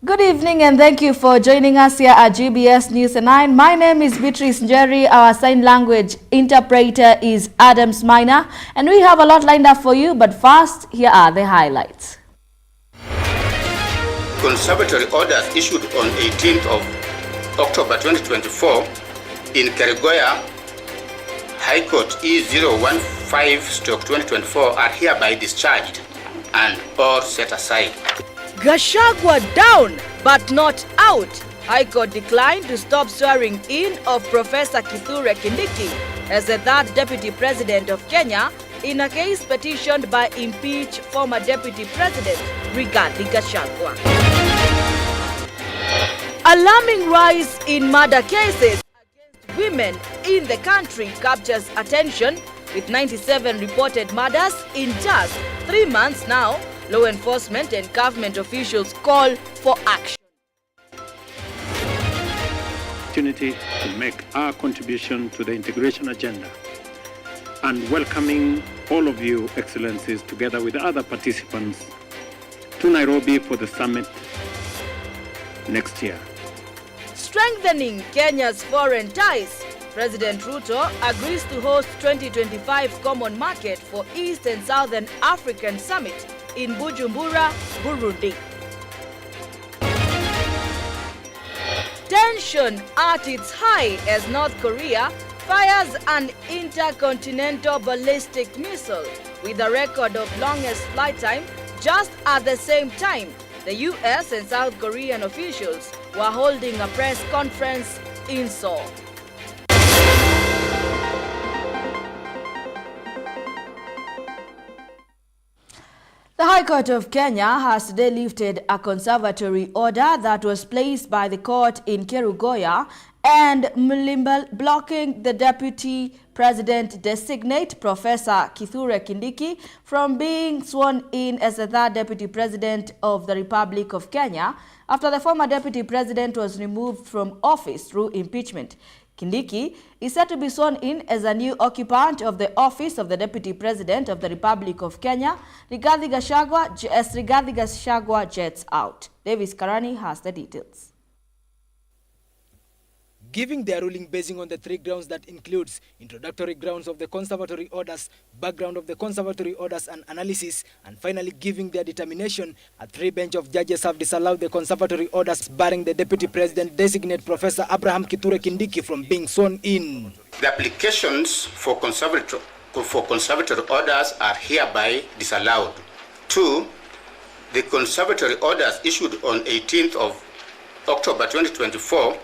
Good evening and thank you for joining us here at GBS News 9. My name is Beatrice Njeri. Our sign language interpreter is Adams Minor, and we have a lot lined up for you, but first, here are the highlights. Conservatory orders issued on 18th of October 2024 in Kerugoya High Court E015/2024 are hereby discharged and or set aside. Gachagua down but not out. High Court declined to stop swearing in of Professor Kithure Kindiki as the third Deputy President of Kenya in a case petitioned by impeached former Deputy President Rigathi Gachagua. Alarming rise in murder cases against women in the country captures attention, with 97 reported murders in just 3 months now. Law enforcement and government officials call for action. Opportunity to make our contribution to the integration agenda and welcoming all of you, Excellencies, together with other participants to Nairobi for the summit next year. Strengthening Kenya's foreign ties. President Ruto agrees to host 2025 Common Market for East and Southern African Summit in Bujumbura, Burundi. Tension at its high as North Korea fires an intercontinental ballistic missile with a record of longest flight time. Just at the same time, the US and South Korean officials were holding a press conference in Seoul. The High Court of Kenya has today lifted a conservatory order that was placed by the court in Kerugoya and Mlimbal, blocking the Deputy President designate Professor Kithure Kindiki from being sworn in as the third Deputy President of the Republic of Kenya after the former Deputy President was removed from office through impeachment. Kindiki is set to be sworn in as a new occupant of the office of the Deputy President of the Republic of Kenya. Rigathi Gachagua jets out. Davis Karani has the details. Giving their ruling basing on the three grounds that includes introductory grounds of the conservatory orders, background of the conservatory orders and analysis, and finally giving their determination, a three-bench of judges have disallowed the conservatory orders barring the Deputy President designate Professor Abraham Kithure Kindiki from being sworn in. The applications for conservatory orders are hereby disallowed. 2. The conservatory orders issued on 18th of October 2024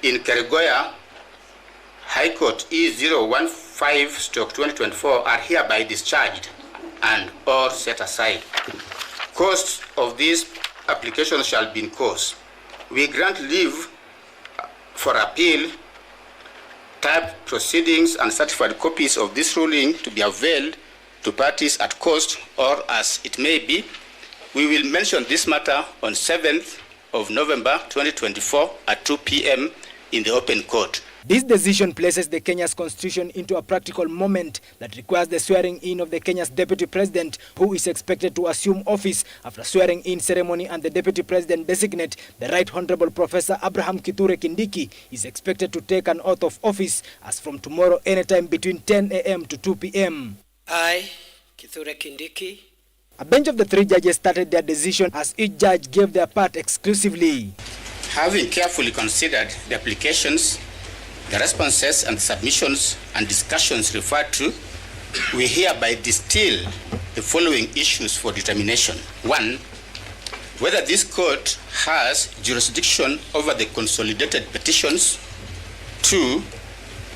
in Kerugoya High Court E015/2024 are hereby discharged and or set aside. Costs of these applications shall be incurred. We grant leave for appeal, type proceedings and certified copies of this ruling to be availed to parties at cost or as it may be. We will mention this matter on 7th of November 2024 at 2 p.m. in the open court. This decision places the Kenya's constitution into a practical moment that requires the swearing in of the Kenya's Deputy President, who is expected to assume office after swearing in ceremony, and the Deputy President designate, the Right Honorable Professor Abraham Kithure Kindiki, is expected to take an oath of office as from tomorrow anytime between 10 a.m. to 2 p.m. I, Kithure Kindiki. A bench of the three judges started their decision as each judge gave their part exclusively. Having carefully considered the applications, the responses and submissions and discussions referred to, we hereby distill the following issues for determination. 1. Whether this court has jurisdiction over the consolidated petitions. 2.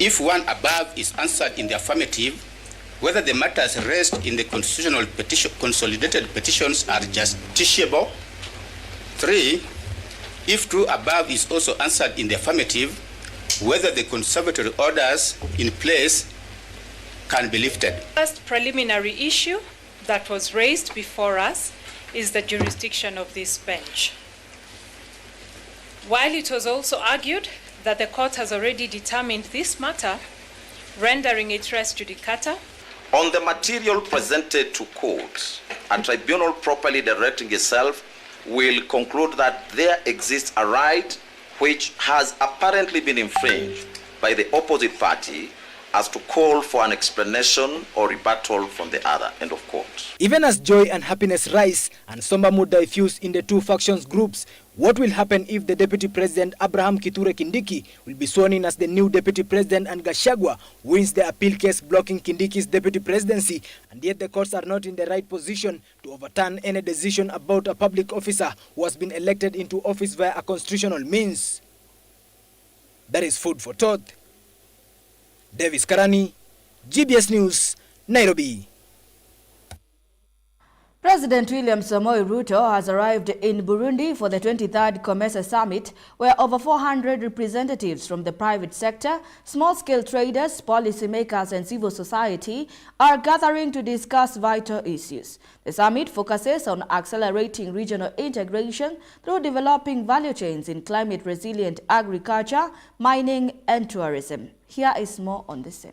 If one above is answered in the affirmative, whether the matters raised in the constitutional consolidated petitions are justiciable. 3. If two above is also answered in the affirmative, whether the conservatory orders in place can be lifted. First preliminary issue that was raised before us is the jurisdiction of this bench. While it was also argued that the court has already determined this matter, rendering it res judicata. On the material presented to court, a tribunal properly directing itself will conclude that there exists a right which has apparently been infringed by the opposite party as to call for an explanation or rebuttal from the other. End of quote. Even as joy and happiness rise and somber mood diffuse in the two factions groups, what will happen if the Deputy President Abraham Kithure Kindiki will be sworn in as the new Deputy President and Gachagua wins the appeal case blocking Kindiki's deputy presidency, and yet the courts are not in the right position to overturn any decision about a public officer who has been elected into office via a constitutional means? That is food for thought. Davis Karani, GBS News, Nairobi. President William Samoei Ruto has arrived in Burundi for the 23rd COMESA Summit, where over 400 representatives from the private sector, small-scale traders, policymakers and civil society are gathering to discuss vital issues. The summit focuses on accelerating regional integration through developing value chains in climate-resilient agriculture, mining and tourism. Here is more on the same.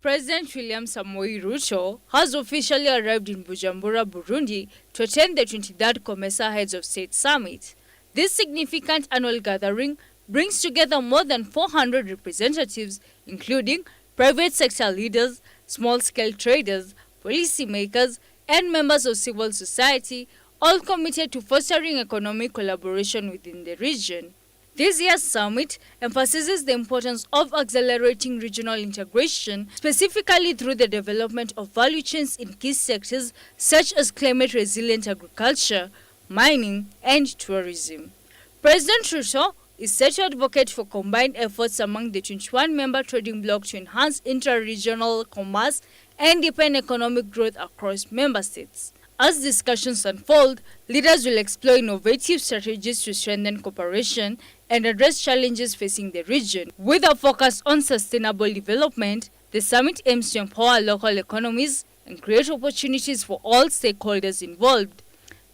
President William Samoei Ruto has officially arrived in Bujumbura, Burundi to attend the 23rd COMESA Heads of State Summit. This significant annual gathering brings together more than 400 representatives, including private sector leaders, small-scale traders, policymakers, and members of civil society, all committed to fostering economic collaboration within the region. This year's summit emphasizes the importance of accelerating regional integration, specifically through the development of value chains in key sectors such as climate-resilient agriculture, mining, and tourism. President Ruto is set to advocate for combined efforts among the 21-member trading bloc to enhance inter-regional commerce and deepen economic growth across member states. As discussions unfold, leaders will explore innovative strategies to strengthen cooperation and address challenges facing the region. With a focus on sustainable development, the summit aims to empower local economies and create opportunities for all stakeholders involved.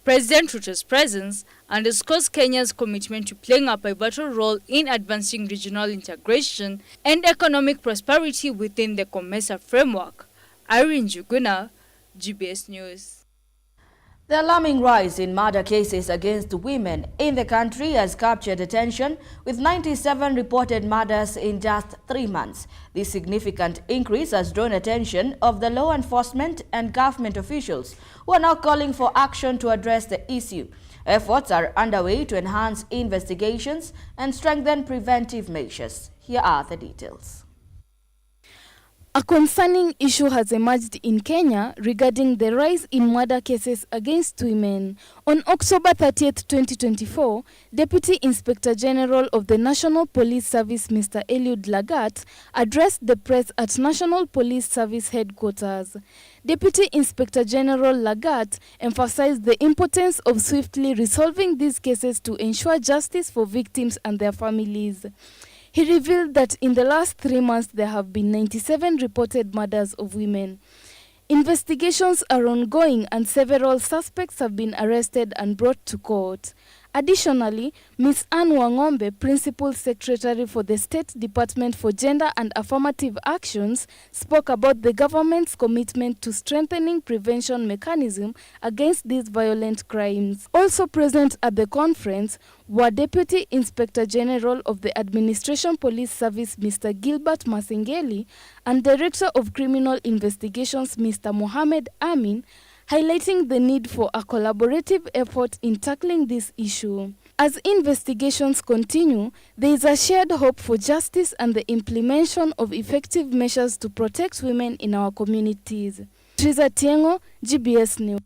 President Ruto's presence underscores Kenya's commitment to playing a pivotal role in advancing regional integration and economic prosperity within the COMESA framework. Irene Juguna, GBS News. The alarming rise in murder cases against women in the country has captured attention, with 97 reported murders in just 3 months. This significant increase has drawn attention of the law enforcement and government officials, who are now calling for action to address the issue. Efforts are underway to enhance investigations and strengthen preventive measures. Here are the details. A concerning issue has emerged in Kenya regarding the rise in murder cases against women. On October 30, 2024, Deputy Inspector General of the National Police Service, Mr. Eliud Lagat, addressed the press at National Police Service headquarters. Deputy Inspector General Lagat emphasized the importance of swiftly resolving these cases to ensure justice for victims and their families. He revealed that in the last 3 months there have been 97 reported murders of women. Investigations are ongoing and several suspects have been arrested and brought to court. Additionally, Ms. Anne Wangombe, Principal Secretary for the State Department for Gender and Affirmative Actions, spoke about the government's commitment to strengthening prevention mechanisms against these violent crimes. Also present at the conference were Deputy Inspector General of the Administration Police Service, Mr. Gilbert Masengeli, and Director of Criminal Investigations, Mr. Mohamed Amin, highlighting the need for a collaborative effort in tackling this issue. As investigations continue, there is a shared hope for justice and the implementation of effective measures to protect women in our communities. Triza Tiengo, GBS News.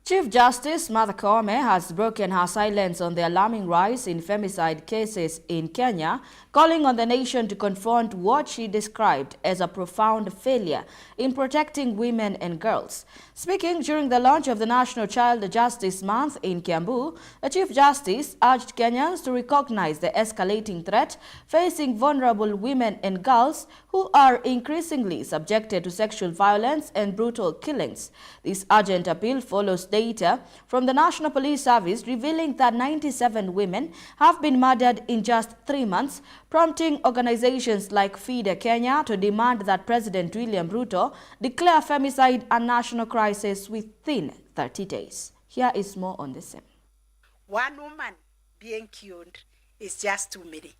Chief Justice Martha Koome has broken her silence on the alarming rise in femicide cases in Kenya, calling on the nation to confront what she described as a profound failure in protecting women and girls. Speaking during the launch of the National Child Justice Month in Kiambu, the Chief Justice urged Kenyans to recognize the escalating threat facing vulnerable women and girls who are increasingly subjected to sexual violence and brutal killings. This urgent appeal follows data from the National Police Service revealing that 97 women have been murdered in just 3 months, prompting organizations like Feed Kenya to demand that President William Ruto declare femicide a national crisis within 30 days. Here is more on the same. One woman being killed is just too many.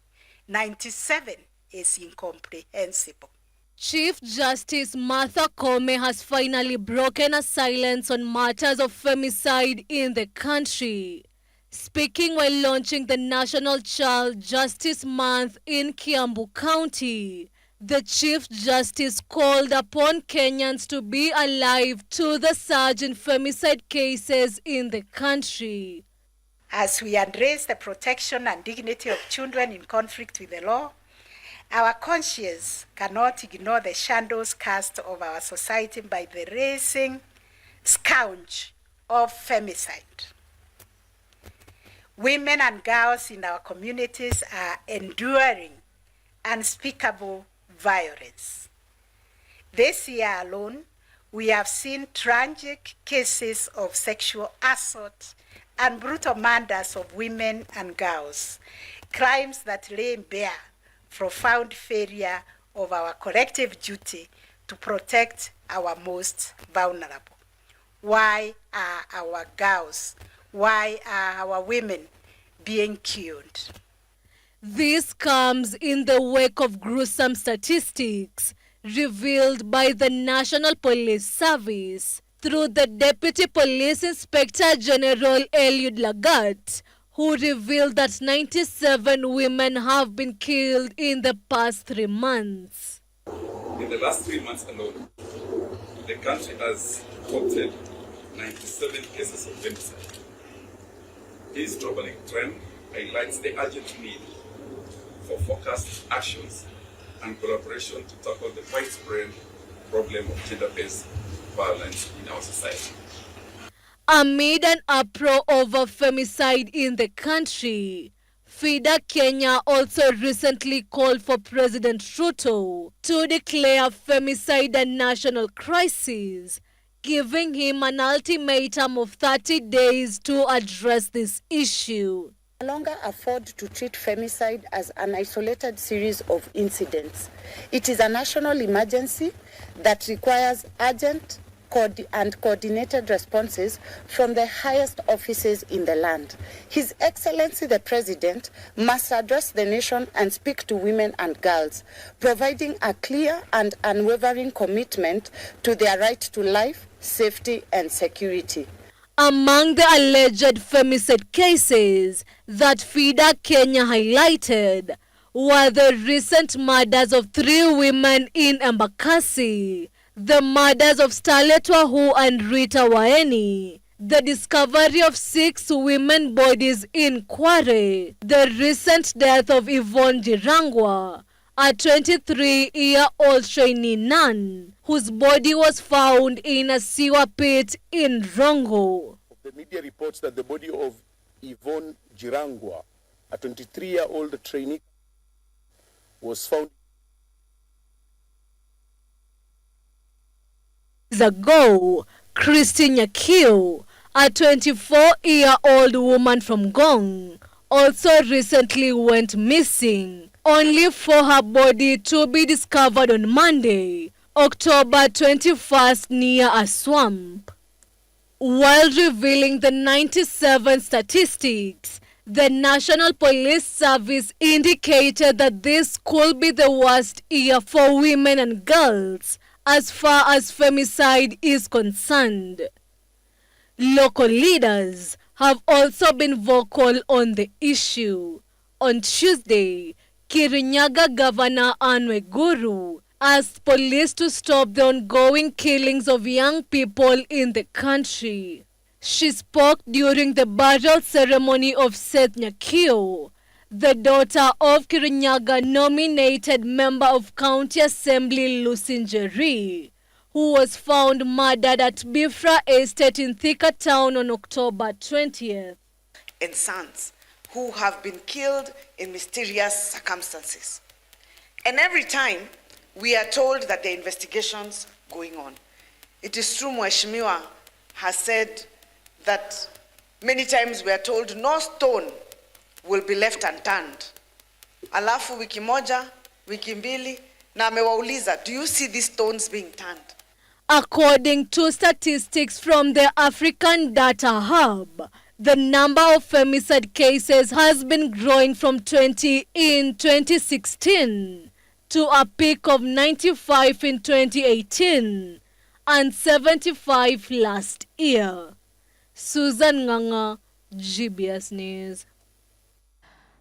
97 is incomprehensible. Chief Justice Martha Koome has finally broken a silence on matters of femicide in the country. Speaking while launching the National Child Justice Month in Kiambu County, the Chief Justice called upon Kenyans to be alive to the surge in femicide cases in the country. As we address the protection and dignity of children in conflict with the law, our conscience cannot ignore the shadows cast over our society by the racing scourge of femicide. Women and girls in our communities are enduring unspeakable violence. This year alone, we have seen tragic cases of sexual assault and brutal murders of women and girls, crimes that lay bare profound failure of our collective duty to protect our most vulnerable. Why are our girls, why are our women being killed? This comes in the wake of gruesome statistics revealed by the National Police Service through the Deputy Police Inspector General Eliud Lagat, who revealed that 97 women have been killed in the past 3 months. In the last 3 months alone, the country has reported 97 cases of femicide. This troubling trend highlights the urgent need for focused actions and collaboration to tackle the widespread problem of gender-based violence in our society. Amid an uproar over femicide in the country, FIDA Kenya also recently called for President Ruto to declare femicide a national crisis, giving him an ultimatum of 30 days to address this issue. No longer afford to treat femicide as an isolated series of incidents. It is a national emergency that requires urgent and coordinated responses from the highest offices in the land. His Excellency the President must address the nation and speak to women and girls, providing a clear and unwavering commitment to their right to life, safety and security. Among the alleged femicide cases that FIDA Kenya highlighted were the recent murders of 3 women in Embakasi, the murders of Starlet Wahu and Rita Waeni, the discovery of 6 women bodies in Kware, the recent death of Yvonne Jirangwa, a 23-year-old trainee nun whose body was found in a sewer pit in Rongo. The media reports that the body of Yvonne Jirangwa, a 23-year-old trainee, was found ago. Christine Nyakio, a 24-year-old woman from Gong, also recently went missing, only for her body to be discovered on Monday, October 21st, near a swamp. While revealing the 97 statistics, the National Police Service indicated that this could be the worst year for women and girls as far as femicide is concerned. Local leaders have also been vocal on the issue. On Tuesday, Kirinyaga Governor Anne Waiguru asked police to stop the ongoing killings of young people in the country. She spoke during the burial ceremony of Seth Nyakio, the daughter of Kirinyaga-nominated Member of County Assembly Lucy Njeri, who was found murdered at Bifra Estate in Thika Town on October 20th. And sons who have been killed in mysterious circumstances. And every time we are told that the investigations going on. It is true Mheshimiwa has said that many times we are told no stone will be left unturned. Alafu wiki moja, wiki mbili, na amewauliza, do you see these stones being turned? According to statistics from the African Data Hub, the number of femicide cases has been growing from 20 in 2016 to a peak of 95 in 2018 and 75 last year. Susan Nganga, GBS News.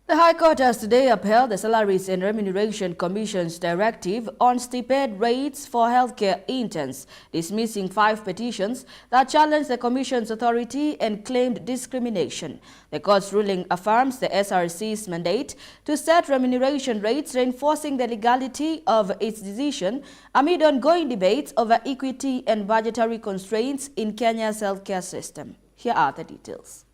The High Court has today upheld the Salaries and Remuneration Commission's directive on stipend rates for healthcare interns, dismissing 5 petitions that challenged the Commission's authority and claimed discrimination. The court's ruling affirms the SRC's mandate to set remuneration rates, reinforcing the legality of its decision amid ongoing debates over equity and budgetary constraints in Kenya's healthcare system. Here are the details.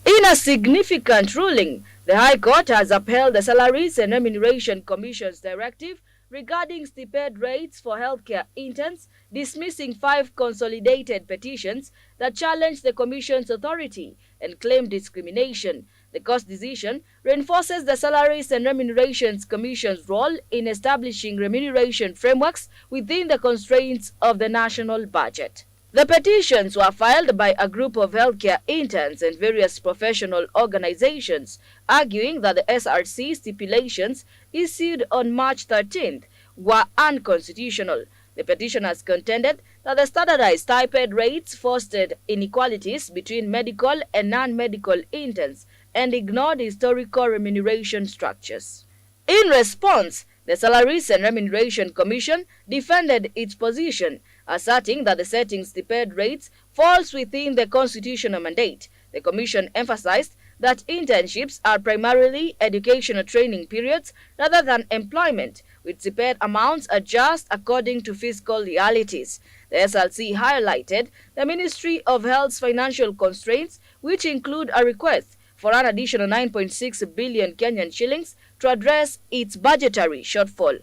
In a significant ruling, the High Court has upheld the Salaries and Remuneration Commission's directive regarding stipend rates for healthcare interns, dismissing 5 consolidated petitions that challenged the Commission's authority and claimed discrimination. The court's decision reinforces the Salaries and Remuneration Commission's role in establishing remuneration frameworks within the constraints of the national budget. The petitions were filed by a group of healthcare interns and various professional organizations, arguing that the SRC stipulations issued on March 13th were unconstitutional. The petitioners contended that the standardized stipend rates fostered inequalities between medical and non-medical interns and ignored historical remuneration structures. In response, the Salaries and Remuneration Commission defended its position, asserting that the setting stipend rates falls within the constitutional mandate. The Commission emphasized that internships are primarily educational training periods rather than employment, with stipend amounts adjust according to fiscal realities. The SLC highlighted the Ministry of Health's financial constraints, which include a request for an additional 9.6 billion Kenyan shillings to address its budgetary shortfall.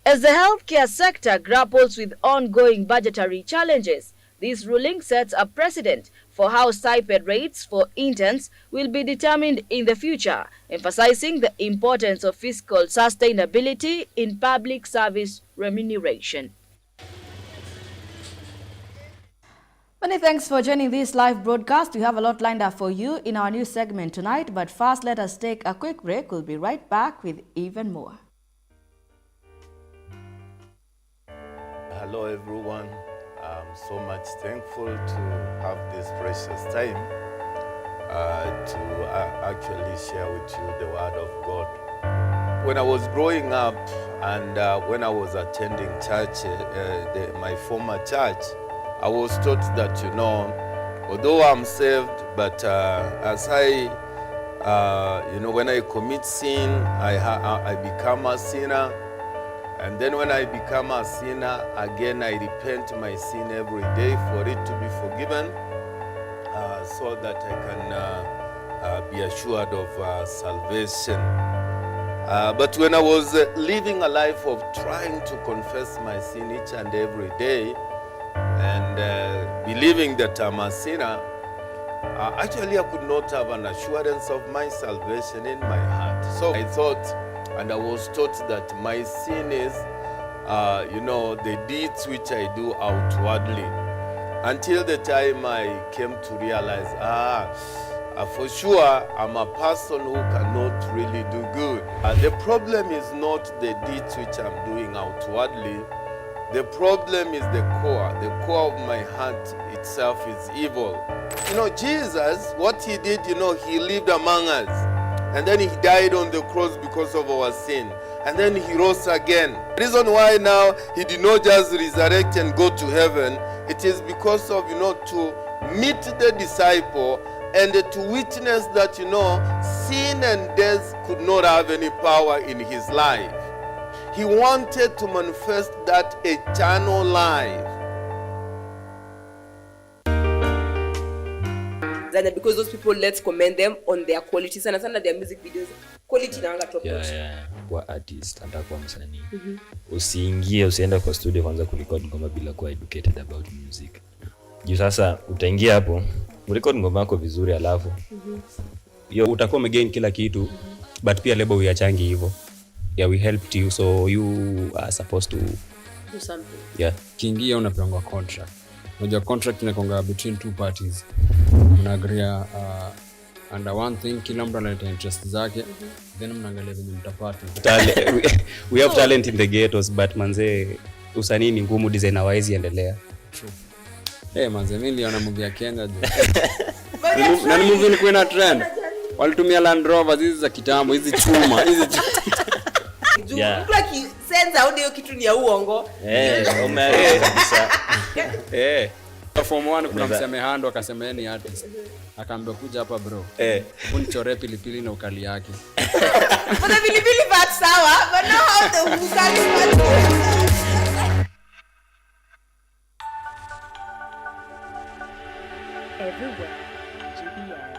As the healthcare sector grapples with ongoing budgetary challenges, this ruling sets a precedent for how stipend rates for interns will be determined in the future, emphasizing the importance of fiscal sustainability in public service remuneration. Many thanks for joining this live broadcast. We have a lot lined up for you in our news segment tonight, but first let us take a quick break. We'll be right back with even more. Hello everyone, I'm so much thankful to have this precious time to actually share with you the word of God. When I was growing up and when I was attending church, my former church, I was taught that, although I'm saved, but as I, when I commit sin, I become a sinner. And then when I become a sinner, again I repent my sin every day for it to be forgiven, so that I can be assured of salvation. But when I was living a life of trying to confess my sin each and every day, and believing that I'm a sinner, actually I could not have an assurance of my salvation in my heart. So I thought, and I was taught that my sin is, the deeds which I do outwardly. Until the time I came to realize, for sure, I'm a person who cannot really do good. The problem is not the deeds which I'm doing outwardly. The problem is the core. The core of my heart itself is evil. Jesus, what he did, he lived among us. And then he died on the cross because of our sin. And then he rose again. The reason why now he did not just resurrect and go to heaven, it is because of, to meet the disciple and to witness that, sin and death could not have any power in his life. He wanted to manifest that eternal life. Because those people, let's commend them on their quality. Sana their music videos quality na anga top notch. Kwa artist anda kwa msanii. Usiingie usienda kwa studio kwanza kurecord ngoma bila kuwa educated about music. Juu sasa utaingia hapo urecord ngoma yako vizuri alafu yo utakuwa umegain kila kitu but pia label uyachangi hivyo. Yeah, we helped you, so you are supposed to do something. Yeah. Kiingia unapangwa contract. Unajua contract inakonga between two parties. Mnaagria under one thing, kila mtu analeta interest zake, then mnaangalia venye mtapata. We have talent in the ghettos, but manze usanii ni ngumu, designer wise endelea. True. Manze mimi niliona movie ya Kenya jo. Na ni movie ilikuwa ina trend. Walitumia Land Rover hizi za kitambo, hizi chuma, hizi Yeah. Mtu akisenza audio kitu ni ya uongo. Umeelewa kabisa. Form 1 kuna msemehando akasema yeye ni artist. Akaambia kuja hapa bro. Unichore pilipili na ukali yake. But the pilipili part sawa, but now how the ukali part. Everywhere, GBS.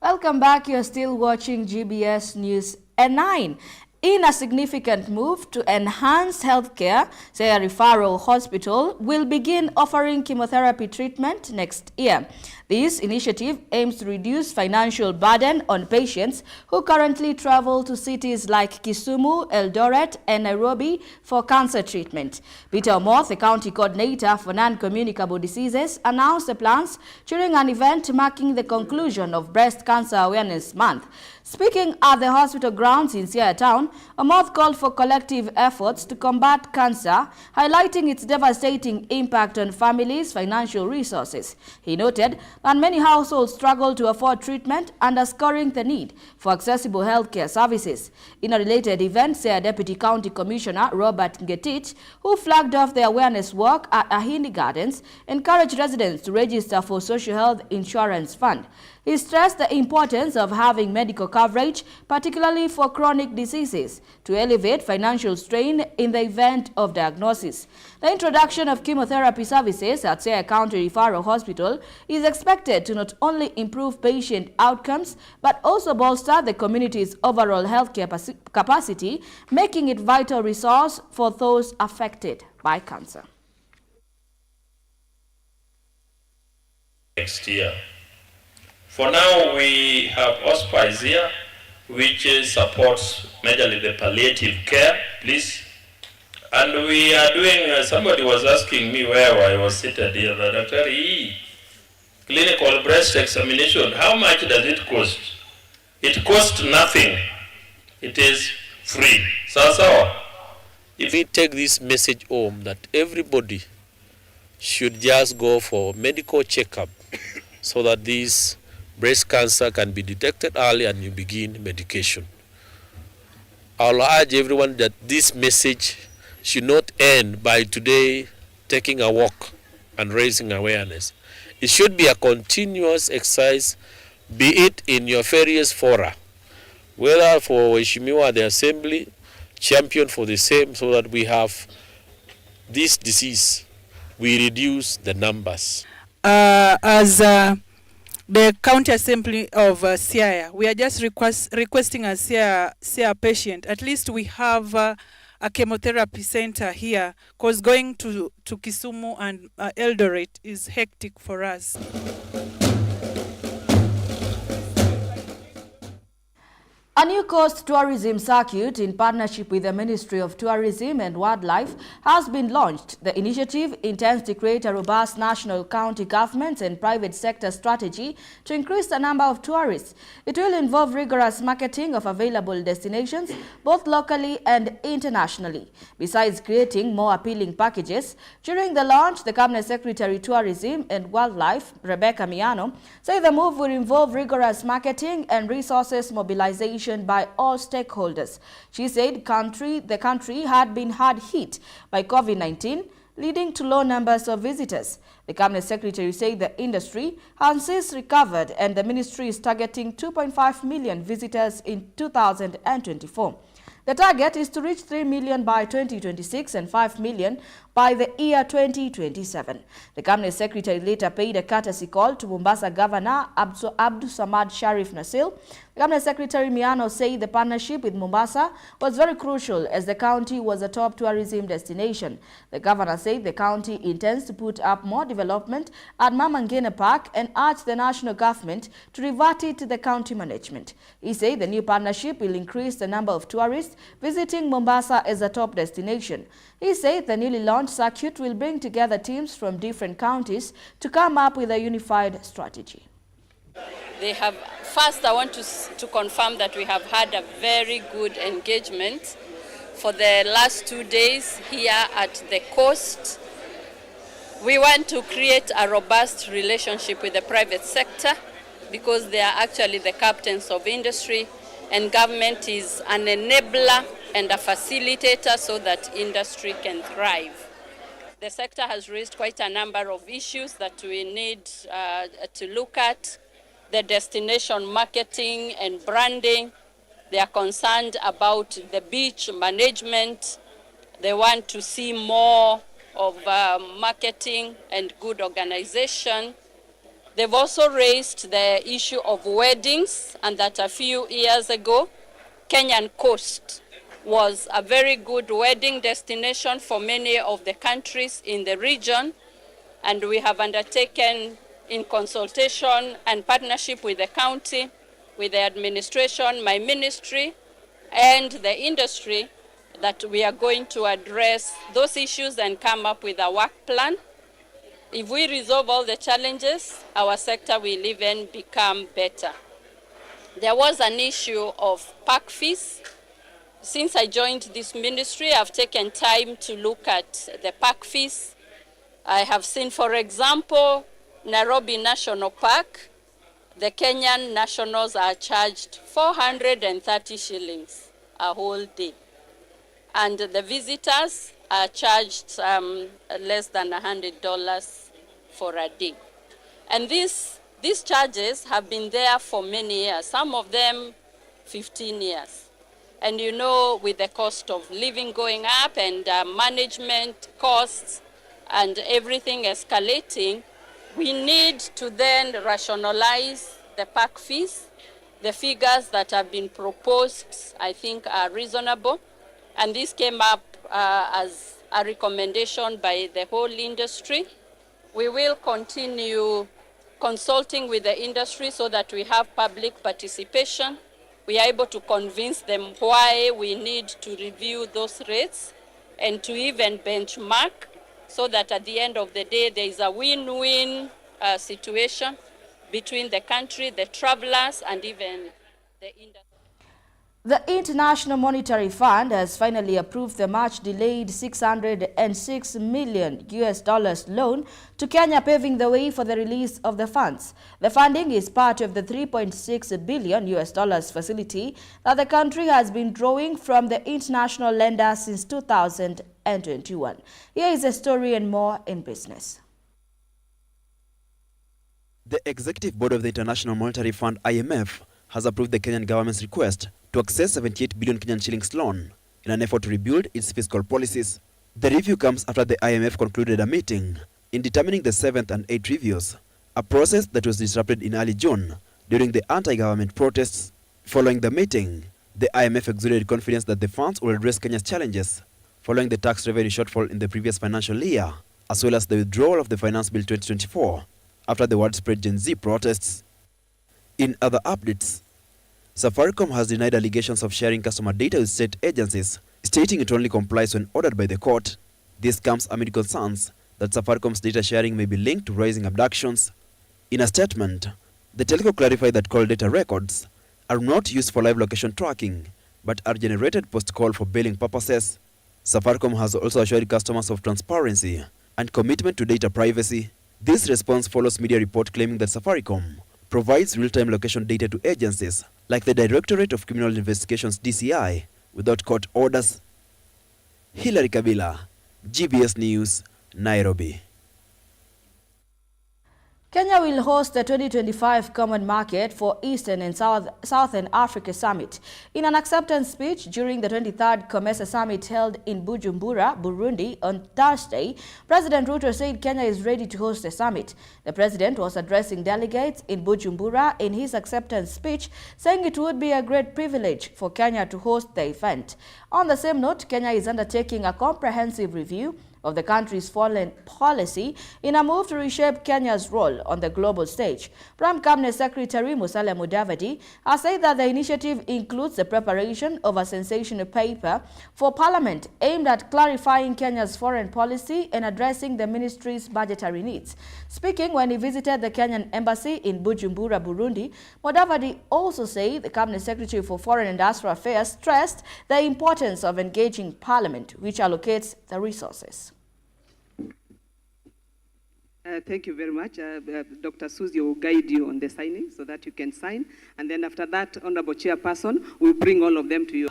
Welcome back. You're still watching GBS News at 9. In a significant move to enhance healthcare, Saya Referral Hospital will begin offering chemotherapy treatment next year. This initiative aims to reduce financial burden on patients who currently travel to cities like Kisumu, Eldoret, and Nairobi for cancer treatment. Peter Omoth, the county coordinator for non-communicable diseases, announced the plans during an event marking the conclusion of Breast Cancer Awareness Month. Speaking at the hospital grounds in Siaya Town, Omoth called for collective efforts to combat cancer, highlighting its devastating impact on families' financial resources. He noted that many households struggle to afford treatment, underscoring the need for accessible healthcare services. In a related event, Siaya Deputy County Commissioner Robert Ngetich, who flagged off the awareness work at Ahindi Gardens, encouraged residents to register for Social Health Insurance Fund. He stressed the importance of having medical coverage, particularly for chronic diseases, to elevate financial strain in the event of diagnosis. The introduction of chemotherapy services at Siaya County Referral Hospital is expected to not only improve patient outcomes, but also bolster the community's overall healthcare capacity, making it a vital resource for those affected by cancer. Next year. For now, we have hospice here, which supports majorly the palliative care, please. And we are doing, somebody was asking me where I was seated here, the Dr. Clinical breast examination, how much does it cost? It costs nothing. It is free. So, if we take this message home that everybody should just go for medical checkup so that this breast cancer can be detected early and you begin medication. I'll urge everyone that this message should not end by today taking a walk and raising awareness. It should be a continuous exercise, be it in your various fora, whether for Weshimiwa, the assembly, champion for the same, so that we have this disease, we reduce the numbers. As the County Assembly of Siaya, we are just requesting a Siaya patient. At least we have a chemotherapy center here, because going to Kisumu and Eldoret is hectic for us. A new coast tourism circuit in partnership with the Ministry of Tourism and Wildlife has been launched. The initiative intends to create a robust national, county government and private sector strategy to increase the number of tourists. It will involve rigorous marketing of available destinations, both locally and internationally. Besides creating more appealing packages, during the launch, the Cabinet Secretary Tourism and Wildlife, Rebecca Miano, said the move will involve rigorous marketing and resources mobilization by all stakeholders. She said the country had been hard hit by COVID-19, leading to low numbers of visitors. The Cabinet Secretary said the industry has since recovered and the ministry is targeting 2.5 million visitors in 2024. The target is to reach 3 million by 2026 and 5 million by the year 2027. The Cabinet Secretary later paid a courtesy call to Mombasa Governor Abdul Samad Sharif Nasil. The Cabinet Secretary Miano said the partnership with Mombasa was very crucial as the county was a top tourism destination. The governor said the county intends to put up more development at Mamangene Park and urged the national government to revert it to the county management. He said the new partnership will increase the number of tourists visiting Mombasa as a top destination. He said the newly launched circuit will bring together teams from different counties to come up with a unified strategy. First, I want to confirm that we have had a very good engagement for the last 2 days here at the coast. We want to create a robust relationship with the private sector because they are actually the captains of industry, and government is an enabler and a facilitator so that industry can thrive. The sector has raised quite a number of issues that we need to look at. The destination marketing and branding. They are concerned about the beach management. They want to see more of marketing and good organization. They've also raised the issue of weddings, and that a few years ago, Kenyan Coast was a very good wedding destination for many of the countries in the region, and we have undertaken, in consultation and partnership with the county, with the administration, my ministry, and the industry, that we are going to address those issues and come up with a work plan. If we resolve all the challenges, our sector will even become better. There was an issue of park fees. Since I joined this ministry, I've taken time to look at the park fees. I have seen, for example, Nairobi National Park, the Kenyan nationals are charged 430 shillings a whole day. And the visitors are charged less than $100 for a day. And these charges have been there for many years, some of them 15 years. And you know, with the cost of living going up and management costs and everything escalating, we need to then rationalize the park fees. The figures that have been proposed, I think, are reasonable. And this came up as a recommendation by the whole industry. We will continue consulting with the industry so that we have public participation. We are able to convince them why we need to review those rates and to even benchmark, so that at the end of the day, there is a win-win situation between the country, the travelers, and even the industry. The International Monetary Fund has finally approved the much-delayed $606 million loan to Kenya, paving the way for the release of the funds. The funding is part of the $3.6 billion facility that the country has been drawing from the international lender since 2021. Here is a story and more in business. The Executive Board of the International Monetary Fund, IMF, has approved the Kenyan government's request to access 78 billion Kenyan shillings loan in an effort to rebuild its fiscal policies. The review comes after the IMF concluded a meeting in determining the 7th and 8th reviews, a process that was disrupted in early June during the anti-government protests. Following the meeting, the IMF exuded confidence that the funds will address Kenya's challenges following the tax revenue shortfall in the previous financial year, as well as the withdrawal of the Finance Bill 2024 after the widespread Gen Z protests. In other updates, Safaricom has denied allegations of sharing customer data with state agencies, stating it only complies when ordered by the court. This comes amid concerns that Safaricom's data sharing may be linked to rising abductions. In a statement, the telco clarified that call data records are not used for live location tracking, but are generated post-call for billing purposes. Safaricom has also assured customers of transparency and commitment to data privacy. This response follows media report claiming that Safaricom provides real-time location data to agencies like the Directorate of Criminal Investigations DCI without court orders. Hilary Kabila, GBS News, Nairobi. Kenya will host the 2025 Common Market for Eastern and Southern Africa Summit. In an acceptance speech during the 23rd COMESA Summit held in Bujumbura, Burundi on Thursday, President Ruto said Kenya is ready to host the summit. The president was addressing delegates in Bujumbura in his acceptance speech, saying it would be a great privilege for Kenya to host the event. On the same note, Kenya is undertaking a comprehensive review of the country's foreign policy in a move to reshape Kenya's role on the global stage. Prime Cabinet Secretary Musalia Mudavadi has said that the initiative includes the preparation of a sensational paper for Parliament aimed at clarifying Kenya's foreign policy and addressing the ministry's budgetary needs. Speaking when he visited the Kenyan embassy in Bujumbura, Burundi, Mudavadi also said the Cabinet Secretary for Foreign Industrial Affairs stressed the importance of engaging Parliament, which allocates the resources. Thank you very much. Dr. Susie will guide you on the signing so that you can sign. And then after that, Honorable Chairperson will bring all of them to you.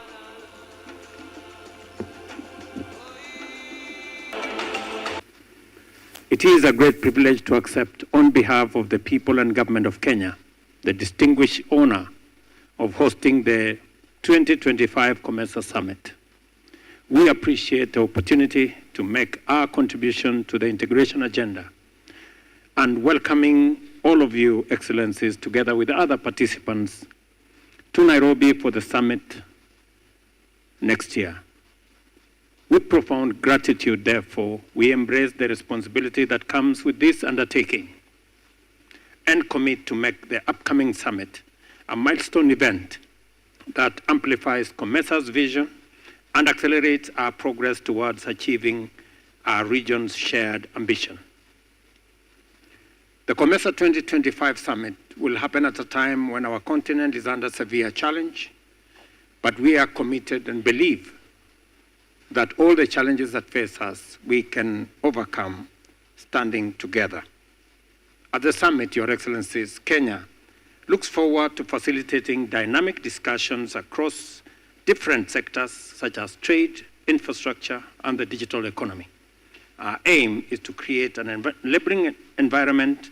It is a great privilege to accept on behalf of the people and government of Kenya the distinguished honor of hosting the 2025 COMESA Summit. We appreciate the opportunity to make our contribution to the integration agenda and welcoming all of you, Excellencies, together with other participants to Nairobi for the summit next year. With profound gratitude, therefore, we embrace the responsibility that comes with this undertaking and commit to make the upcoming summit a milestone event that amplifies COMESA's vision and accelerates our progress towards achieving our region's shared ambition. The COMESA 2025 summit will happen at a time when our continent is under severe challenge, but we are committed and believe that all the challenges that face us, we can overcome standing together. At the summit, Your Excellencies, Kenya looks forward to facilitating dynamic discussions across different sectors such as trade, infrastructure, and the digital economy. Our aim is to create an enabling environment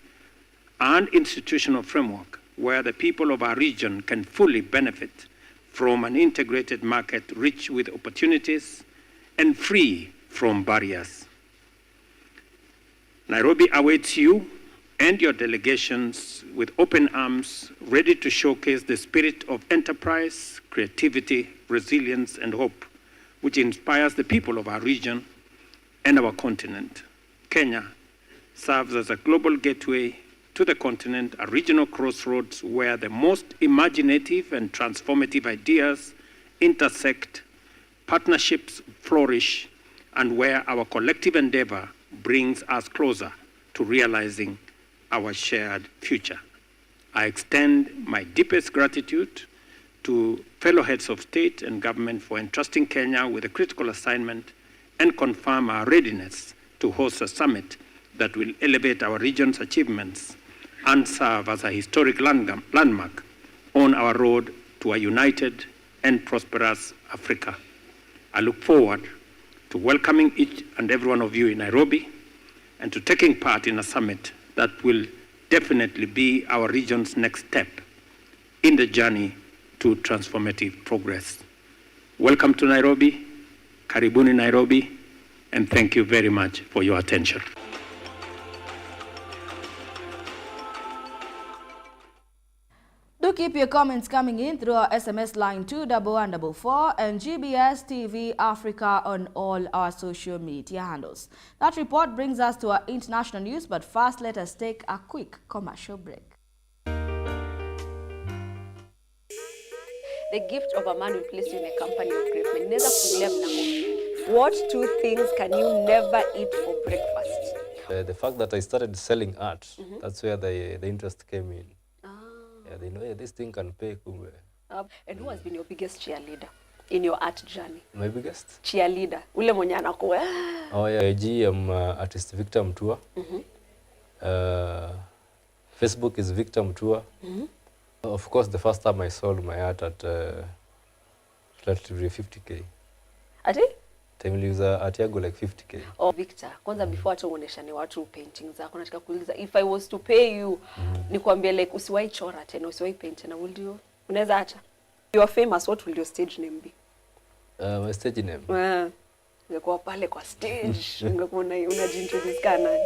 and institutional framework where the people of our region can fully benefit from an integrated market rich with opportunities and free from barriers. Nairobi awaits you and your delegations with open arms, ready to showcase the spirit of enterprise, creativity, resilience, and hope, which inspires the people of our region and our continent. Kenya serves as a global gateway to the continent, a regional crossroads where the most imaginative and transformative ideas intersect, partnerships flourish, and where our collective endeavor brings us closer to realizing our shared future. I extend my deepest gratitude to fellow heads of state and government for entrusting Kenya with a critical assignment and confirm our readiness to host a summit that will elevate our region's achievements and serve as a historic landmark on our road to a united and prosperous Africa. I look forward to welcoming each and every one of you in Nairobi and to taking part in a summit that will definitely be our region's next step in the journey to transformative progress. Welcome to Nairobi, karibuni Nairobi, and thank you very much for your attention. Do keep your comments coming in through our SMS line 21144 and GBS TV Africa on all our social media handles. That report brings us to our international news, but first let us take a quick commercial break. The gift of a man will place you in a company of great men. What two things can you never eat for breakfast? The fact that I started selling art, that's where the interest came in. Yeah, they know, yeah, this thing can pay. And who has been your biggest cheerleader in your art journey? My biggest? Cheerleader. Ule mwenye anakuwa. Oh yeah, IG, I'm artist Victor Mtua. Facebook is Victor Mtua. Of course, the first time I sold my art at relatively 50K. Ati? Time niliuza art yangu like 50k. Oh, Victor, kwanza before hata uoneshane watu paintings zako, nataka kuuliza, if I was to pay you, nikwambie like usiwahi chora tena, usiwahi paint tena, would you? Unaweza acha? You are famous, what will your stage name be? My stage name? Ungekuwa pale kwa stage, ungekuwa unajiintroduce kana nani?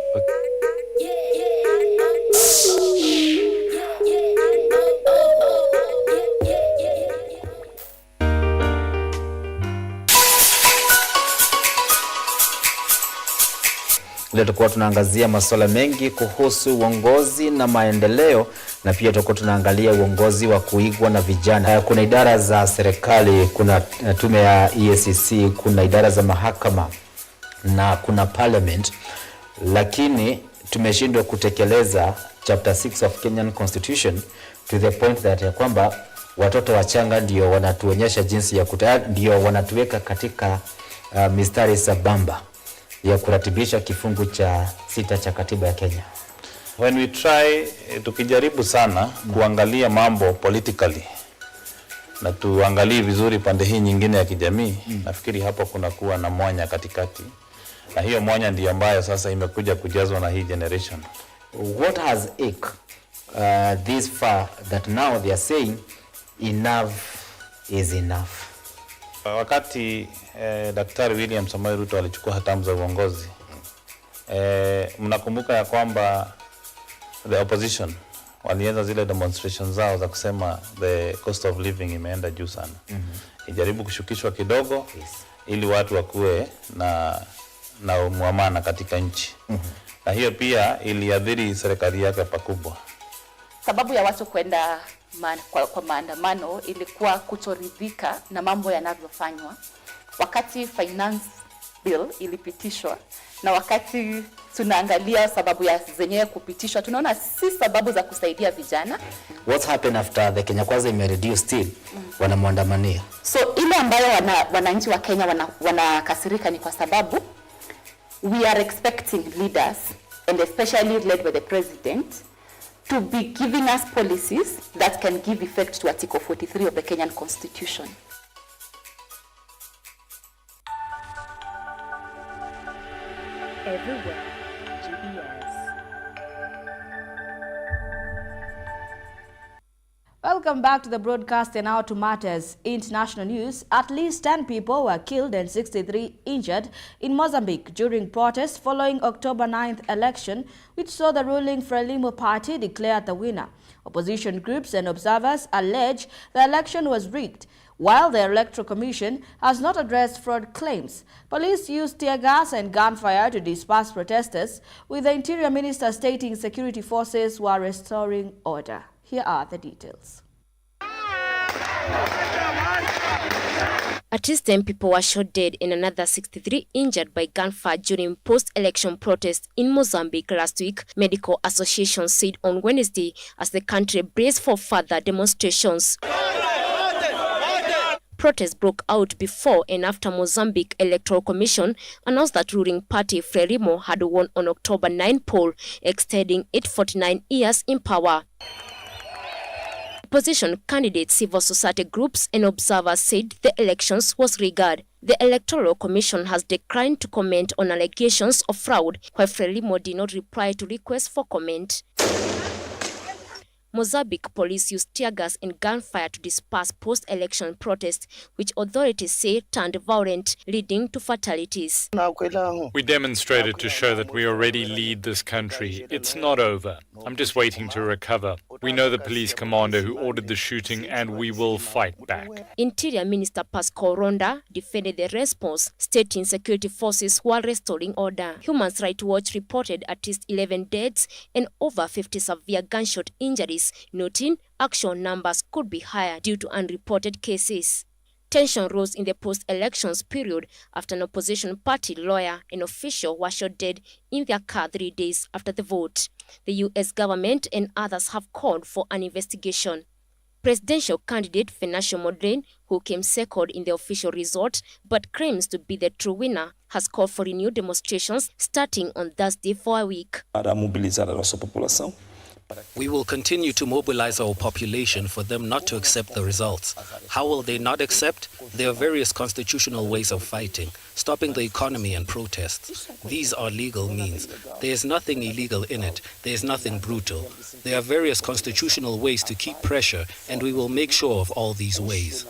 Leo tutakuwa tunaangazia masuala mengi kuhusu uongozi na maendeleo, na pia tutakuwa tunaangalia uongozi wa kuigwa na vijana. Kuna idara za serikali, kuna tume ya EACC, kuna idara za mahakama na kuna parliament, lakini tumeshindwa kutekeleza chapter 6 of Kenyan Constitution to the point that ya kwamba watoto wachanga ndio wanatuonyesha jinsi ya ndio wanatuweka katika mistari sabamba ya kuratibisha kifungu cha 6 cha katiba ya Kenya. When we try tukijaribu sana kuangalia mambo politically na tuangalie vizuri pande hii nyingine ya kijamii, nafikiri hapo kuna kuwa na mwanya katikati, na hiyo mwanya ndiyo ambayo sasa imekuja kujazwa na hii generation. What has it this far that now they are saying enough is enough? Wakati Daktari William Samoei Ruto alichukua hatamu za uongozi, mnakumbuka ya kwamba the opposition walianza zile demonstrations zao za kusema the cost of living imeenda juu sana. Ijaribu kushukishwa kidogo ili watu wakuwe na muamana katika nchi. Na hiyo pia iliadhiri serikali yake pakubwa. Sababu ya watu kwenda kwa maandamano ilikuwa kutoridhika na mambo yanavyofanywa. Wakati finance bill ilipitishwa na wakati tunaangalia sababu ya zenyewe kupitishwa, tunaona si sababu za kusaidia vijana. What happened after the Kenya Kwanza imereduce still wanamwandamania? So ile ambayo wananchi wa Kenya wanakasirika ni kwa sababu we are expecting leaders, and especially led by the president, to be giving us policies that can give effect to Article 43 of the Kenyan Constitution. Everywhere, GBS. Welcome back to the broadcast, and now to matters. International news. At least 10 people were killed and 63 injured in Mozambique during protests following October 9th election, which saw the ruling Frelimo party declared the winner. Opposition groups and observers allege the election was rigged, while the Electoral Commission has not addressed fraud claims. Police used tear gas and gunfire to disperse protesters, with the Interior Minister stating security forces were restoring order. Here are the details. At least 10 people were shot dead and another 63 injured by gunfire during post-election protests in Mozambique last week, medical associations said on Wednesday, as the country braced for further demonstrations. Protests broke out before and after Mozambique Electoral Commission announced that ruling party Frelimo had won on October 9 poll, extending it 49 years in power. Opposition candidates, civil society groups and observers said the elections was rigged. The Electoral Commission has declined to comment on allegations of fraud, while Frelimo did not reply to requests for comment. Mozambique police used tear gas and gunfire to disperse post-election protests, which authorities say turned violent, leading to fatalities. We demonstrated to show that we already lead this country. It's not over. I'm just waiting to recover. We know the police commander who ordered the shooting, and we will fight back. Interior Minister Pascal Ronda defended the response, stating security forces were restoring order. Human Rights Watch reported at least 11 deaths and over 50 severe gunshot injuries, noting actual numbers could be higher due to unreported cases. Tension rose in the post-elections period after an opposition party lawyer and official were shot dead in their car 3 days after the vote. The U.S. government and others have called for an investigation. Presidential candidate Venancio Mondlane, who came second in the official result but claims to be the true winner, has called for renewed demonstrations starting on Thursday for a week. Para mobilizar a nossa população, We will continue to mobilize our population for them not to accept the results. How will they not accept? There are various constitutional ways of fighting, stopping the economy and protests. These are legal means. There is nothing illegal in it. There is nothing brutal. There are various constitutional ways to keep pressure, and we will make sure of all these ways.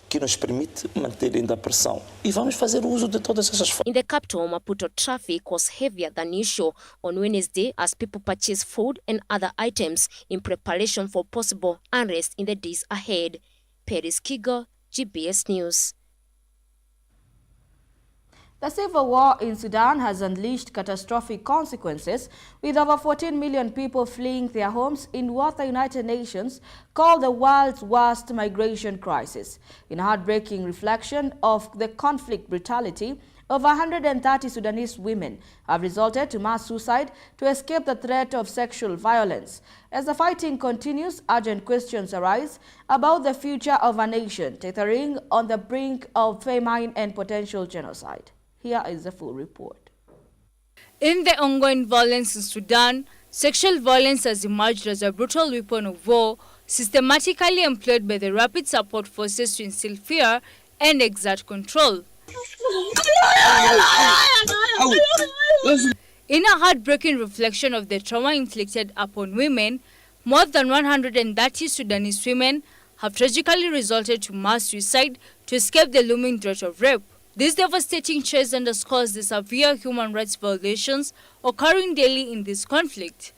Que nos permite manter ainda a pressão. E vamos fazer uso de todas essas formas. In the capital, Maputo, traffic was heavier than usual on Wednesday as people purchased food and other items in preparation for possible unrest in the days ahead. Paris Kigo, GBS News. The civil war in Sudan has unleashed catastrophic consequences, with over 14 million people fleeing their homes in what the United Nations called the world's worst migration crisis. In a heartbreaking reflection of the conflict brutality, over 130 Sudanese women have resorted to mass suicide to escape the threat of sexual violence. As the fighting continues, urgent questions arise about the future of a nation tethering on the brink of famine and potential genocide. Here is the full report. In the ongoing violence in Sudan, sexual violence has emerged as a brutal weapon of war, systematically employed by the Rapid Support Forces to instill fear and exert control. In a heartbreaking reflection of the trauma inflicted upon women, more than 130 Sudanese women have tragically resorted to mass suicide to escape the looming threat of rape. This devastating chase underscores the severe human rights violations occurring daily in this conflict.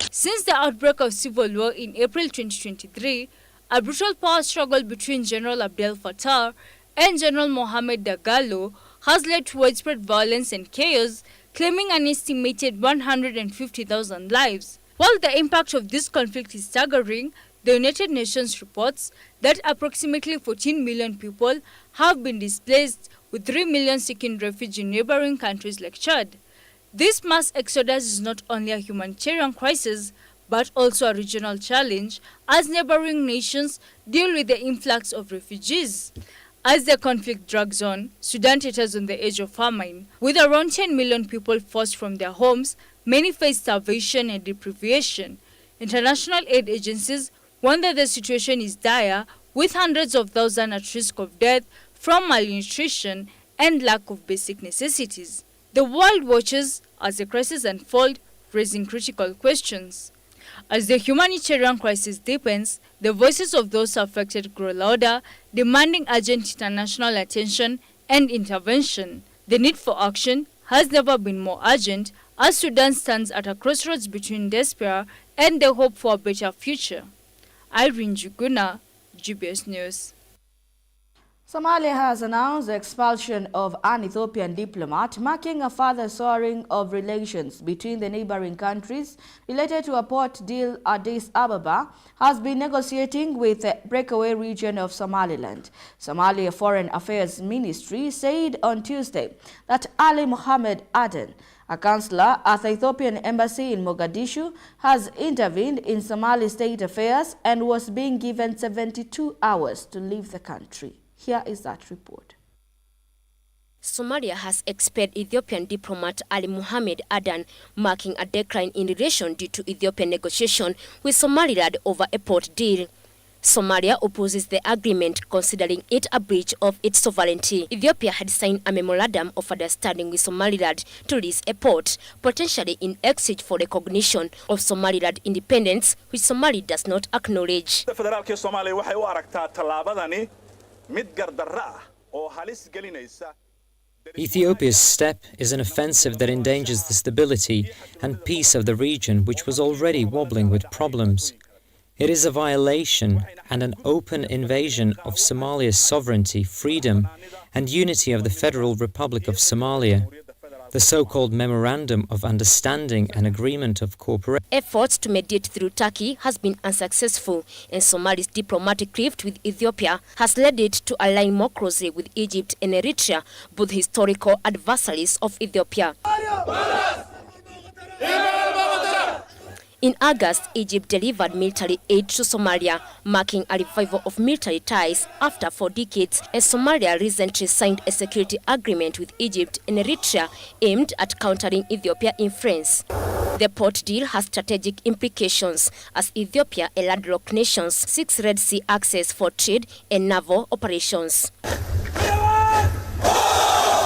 Since the outbreak of civil war in April 2023, a brutal power struggle between General Abdel Fattah and General Mohamed Dagalo has led to widespread violence and chaos, claiming an estimated 150,000 lives. While the impact of this conflict is staggering, the United Nations reports that approximately 14 million people have been displaced, with 3 million seeking refuge in neighboring countries like Chad. This mass exodus is not only a humanitarian crisis, but also a regional challenge as neighboring nations deal with the influx of refugees. As the conflict drags on, Sudan teeters on the edge of famine. With around 10 million people forced from their homes, many face starvation and deprivation. International aid agencies warn that the situation is dire, with hundreds of thousands at risk of death from malnutrition and lack of basic necessities. The world watches as the crisis unfolds, raising critical questions. As the humanitarian crisis deepens, the voices of those affected grow louder, demanding urgent international attention and intervention. The need for action has never been more urgent, as Sudan stands at a crossroads between despair and the hope for a better future. Irene Juguna, GBS News. Somalia has announced the expulsion of an Ethiopian diplomat, marking a further souring of relations between the neighboring countries related to a port deal Addis Ababa has been negotiating with the breakaway region of Somaliland. Somalia Foreign Affairs Ministry said on Tuesday that Ali Mohammed Aden, a counselor at the Ethiopian embassy in Mogadishu, has intervened in Somali state affairs and was being given 72 hours to leave the country. Here is that report. Somalia has expelled Ethiopian diplomat Ali Mohammed Adan, marking a decline in relation due to Ethiopian negotiation with Somaliland over a port deal. Somalia opposes the agreement, considering it a breach of its sovereignty. Ethiopia had signed a memorandum of understanding with Somaliland to lease a port, potentially in exchange for recognition of Somaliland independence, which Somalia does not acknowledge. Ethiopia's step is an offensive that endangers the stability and peace of the region, which was already wobbling with problems. It is a violation and an open invasion of Somalia's sovereignty, freedom, and unity of the Federal Republic of Somalia. The so-called Memorandum of Understanding and Agreement of Cooperation. Efforts to mediate through Turkey has been unsuccessful, and Somalia's diplomatic rift with Ethiopia has led it to align more closely with Egypt and Eritrea, both historical adversaries of Ethiopia. In August, Egypt delivered military aid to Somalia, marking a revival of military ties after 4 decades, as Somalia recently signed a security agreement with Egypt and Eritrea aimed at countering Ethiopia influence. The port deal has strategic implications as Ethiopia, a landlocked nation, seeks Red Sea access for trade and naval operations.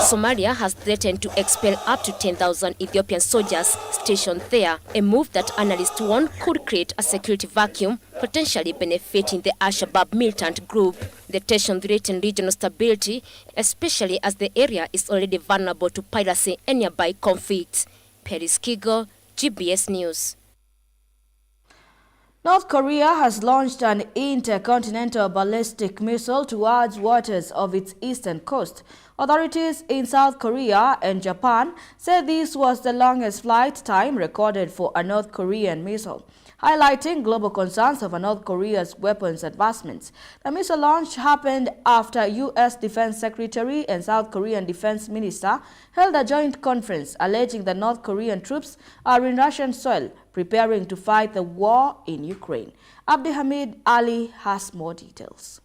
Somalia has threatened to expel up to 10,000 Ethiopian soldiers stationed there, a move that analysts warn could create a security vacuum, potentially benefiting the Al-Shabaab militant group. The tension threatens regional stability, especially as the area is already vulnerable to piracy and nearby conflicts. Paris Kigo, GBS News. North Korea has launched an intercontinental ballistic missile towards waters of its eastern coast. Authorities in South Korea and Japan said this was the longest flight time recorded for a North Korean missile, highlighting global concerns over North Korea's weapons advancements. The missile launch happened after U.S. Defense Secretary and South Korean Defense Minister held a joint conference alleging that North Korean troops are in Russian soil preparing to fight the war in Ukraine. Abdihamid Ali has more details.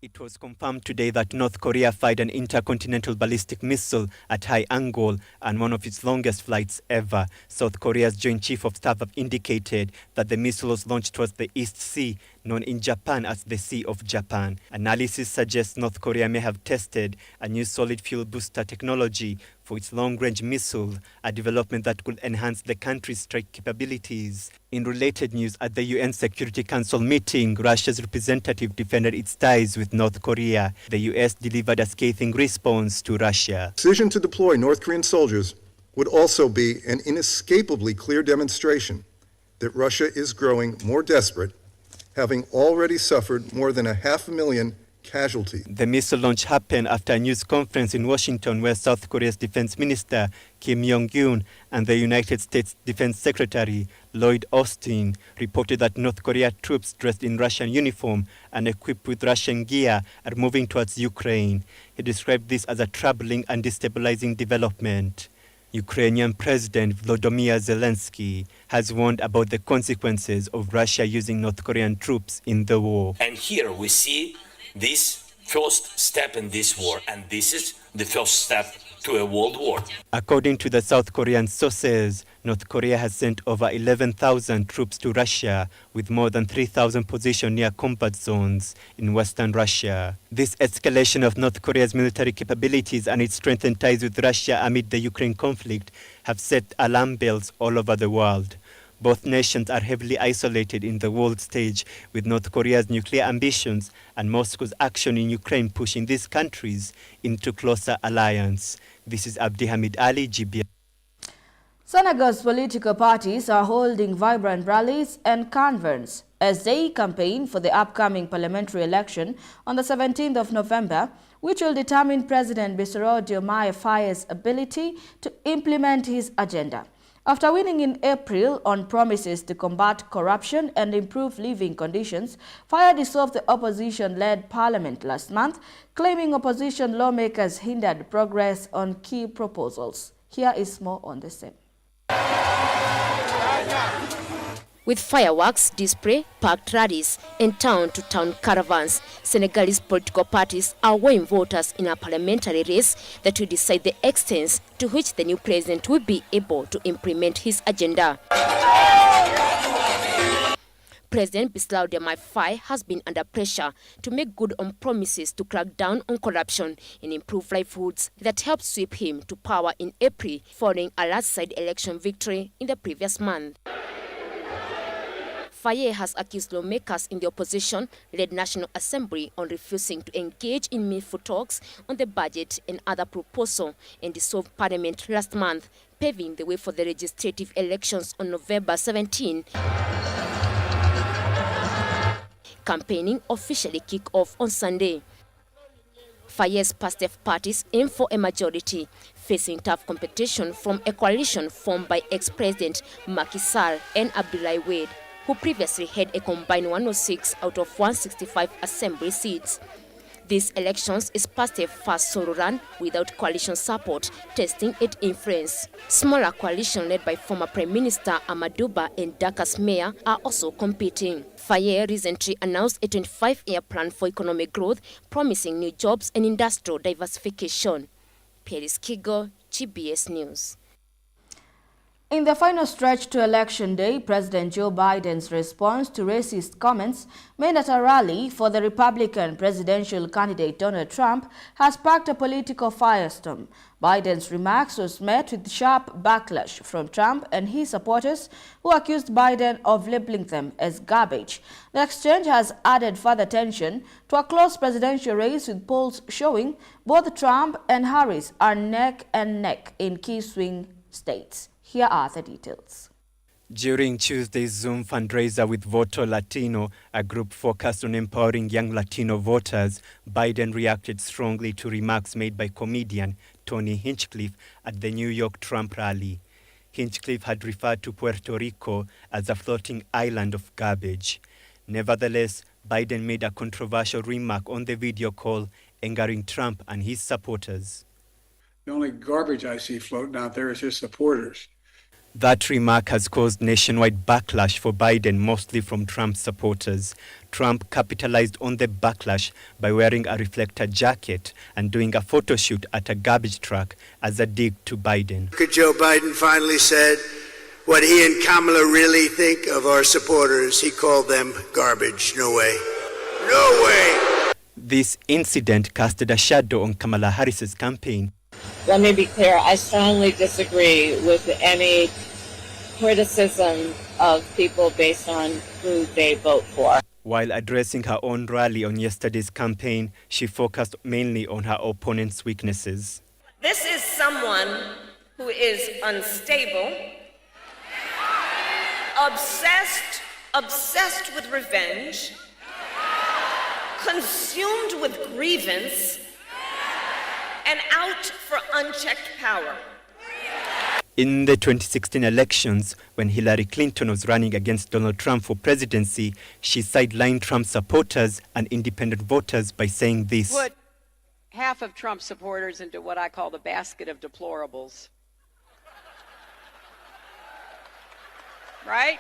It was confirmed today that North Korea fired an intercontinental ballistic missile at high angle and one of its longest flights ever. South Korea's Joint Chief of Staff have indicated that the missile was launched towards the East Sea, known in Japan as the Sea of Japan. Analysis suggests North Korea may have tested a new solid fuel booster technology for its long-range missile, a development that could enhance the country's strike capabilities. In related news, at the UN Security Council meeting, Russia's representative defended its ties with North Korea. The US delivered a scathing response to Russia. The decision to deploy North Korean soldiers would also be an inescapably clear demonstration that Russia is growing more desperate, having already suffered more than 500,000 casualties. The missile launch happened after a news conference in Washington where South Korea's Defense Minister Kim Yong-gyun and the United States Defense Secretary Lloyd Austin reported that North Korea troops dressed in Russian uniform and equipped with Russian gear are moving towards Ukraine. He described this as a troubling and destabilizing development. Ukrainian President Volodymyr Zelensky has warned about the consequences of Russia using North Korean troops in the war. And here we see this first step in this war, and this is the first step to a world war. According to the South Korean sources, North Korea has sent over 11,000 troops to Russia, with more than 3,000 positioned near combat zones in western Russia. This escalation of North Korea's military capabilities and its strengthened ties with Russia amid the Ukraine conflict have set alarm bells all over the world. Both nations are heavily isolated in the world stage, with North Korea's nuclear ambitions and Moscow's action in Ukraine pushing these countries into closer alliance. This is Abdihamid Ali, GBS. Senegal's political parties are holding vibrant rallies and conferences as they campaign for the upcoming parliamentary election on the 17th of November, which will determine President Bassirou Diomaye Faye's ability to implement his agenda. After winning in April on promises to combat corruption and improve living conditions, Faye dissolved the opposition-led parliament last month, claiming opposition lawmakers hindered progress on key proposals. Here is more on the same. With fireworks, display, packed rallies, and town-to-town caravans, Senegalese political parties are weighing voters in a parliamentary race that will decide the extent to which the new president will be able to implement his agenda. President Bassirou Diomaye Faye has been under pressure to make good on promises to crack down on corruption and improve livelihoods that helped sweep him to power in April following a landslide election victory in the previous month. Faye has accused lawmakers in the opposition-led National Assembly on refusing to engage in meaningful talks on the budget and other proposals and dissolved parliament last month, paving the way for the legislative elections on November 17. Campaigning officially kicked off on Sunday. Faye's Pastef parties aim for a majority, facing tough competition from a coalition formed by ex-President Macky Sall and Abdoulaye Wade, who previously had a combined 106 out of 165 assembly seats. These elections is past a first solo run without coalition support, testing its influence. Smaller coalition led by former Prime Minister Amaduba and Daka's mayor are also competing. Faye recently announced a 25-year plan for economic growth, promising new jobs and industrial diversification. Paris Kigo, GBS News. In the final stretch to Election Day, President Joe Biden's response to racist comments made at a rally for the Republican presidential candidate Donald Trump has sparked a political firestorm. Biden's remarks was met with sharp backlash from Trump and his supporters, who accused Biden of labeling them as garbage. The exchange has added further tension to a close presidential race, with polls showing both Trump and Harris are neck and neck in key swing states. Here are the details. During Tuesday's Zoom fundraiser with Voto Latino, a group focused on empowering young Latino voters, Biden reacted strongly to remarks made by comedian Tony Hinchcliffe at the New York Trump rally. Hinchcliffe had referred to Puerto Rico as a floating island of garbage. Nevertheless, Biden made a controversial remark on the video call, angering Trump and his supporters. The only garbage I see floating out there is his supporters. That remark has caused nationwide backlash for Biden, mostly from Trump's supporters. Trump capitalized on the backlash by wearing a reflector jacket and doing a photo shoot at a garbage truck as a dig to Biden. Joe Biden finally said what he and Kamala really think of our supporters. He called them garbage. No way. No way. This incident casted a shadow on Kamala Harris's campaign. Let me be clear, I strongly disagree with any criticism of people based on who they vote for. While addressing her own rally on yesterday's campaign, she focused mainly on her opponent's weaknesses. This is someone who is unstable, obsessed with revenge, consumed with grievance, and out for unchecked power. In the 2016 elections, when Hillary Clinton was running against Donald Trump for presidency, she sidelined Trump supporters and independent voters by saying this. Put half of Trump supporters into what I call the basket of deplorables. Right?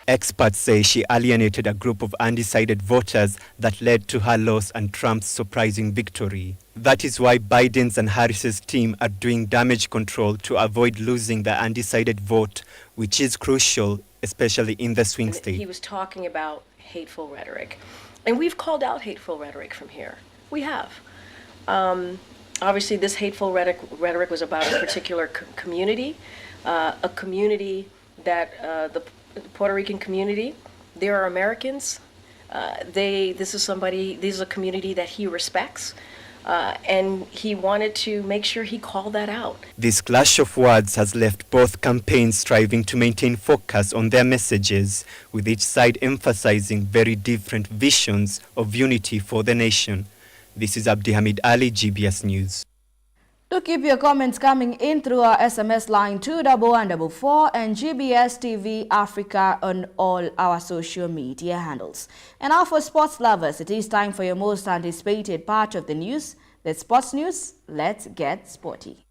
Experts say she alienated a group of undecided voters that led to her loss and Trump's surprising victory. That is why Biden's and Harris's team are doing damage control to avoid losing the undecided vote, which is crucial, especially in the swing state. He was talking about hateful rhetoric, and we've called out hateful rhetoric from here. We have. Obviously, this hateful rhetoric was about a particular community, a community that the Puerto Rican community. They are Americans. This is a community that he respects, and he wanted to make sure he called that out. This clash of words has left both campaigns striving to maintain focus on their messages, with each side emphasizing very different visions of unity for the nation. This is Abdihamid Ali, GBS News. Do keep your comments coming in through our SMS line 21144 and GBS TV Africa on all our social media handles. And now for sports lovers, it is time for your most anticipated part of the news, the sports news. Let's get sporty.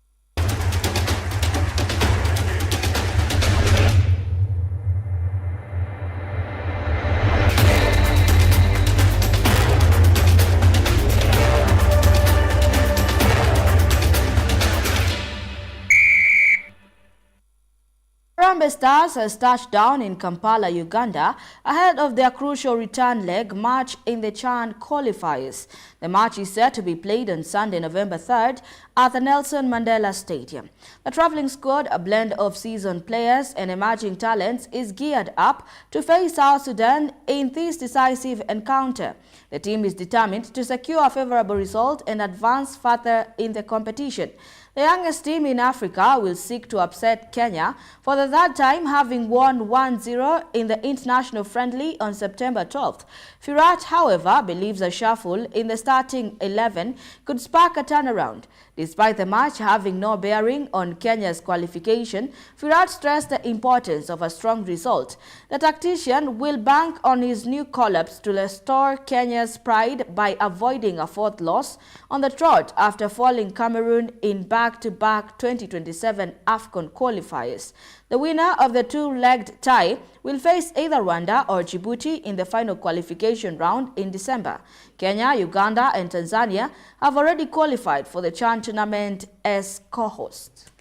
Harambee Stars has touched down in Kampala, Uganda, ahead of their crucial return leg match in the CHAN qualifiers. The match is set to be played on Sunday, November 3rd at the Nelson Mandela Stadium. The travelling squad, a blend of seasoned players and emerging talents, is geared up to face South Sudan in this decisive encounter. The team is determined to secure a favourable result and advance further in the competition. The youngest team in Africa will seek to upset Kenya for the third time, having won 1-0 in the international friendly on September 12th. Virat, however, believes a shuffle in the starting 11 could spark a turnaround. Despite the match having no bearing on Kenya's qualification, Virat stressed the importance of a strong result. The tactician will bank on his new call-ups to restore Kenya's pride by avoiding a fourth loss on the trot after falling Cameroon in back-to-back 2027 AFCON qualifiers. The winner of the two-legged tie will face either Rwanda or Djibouti in the final qualification round in December. Kenya, Uganda and Tanzania have already qualified for the CHAN tournament as co-hosts.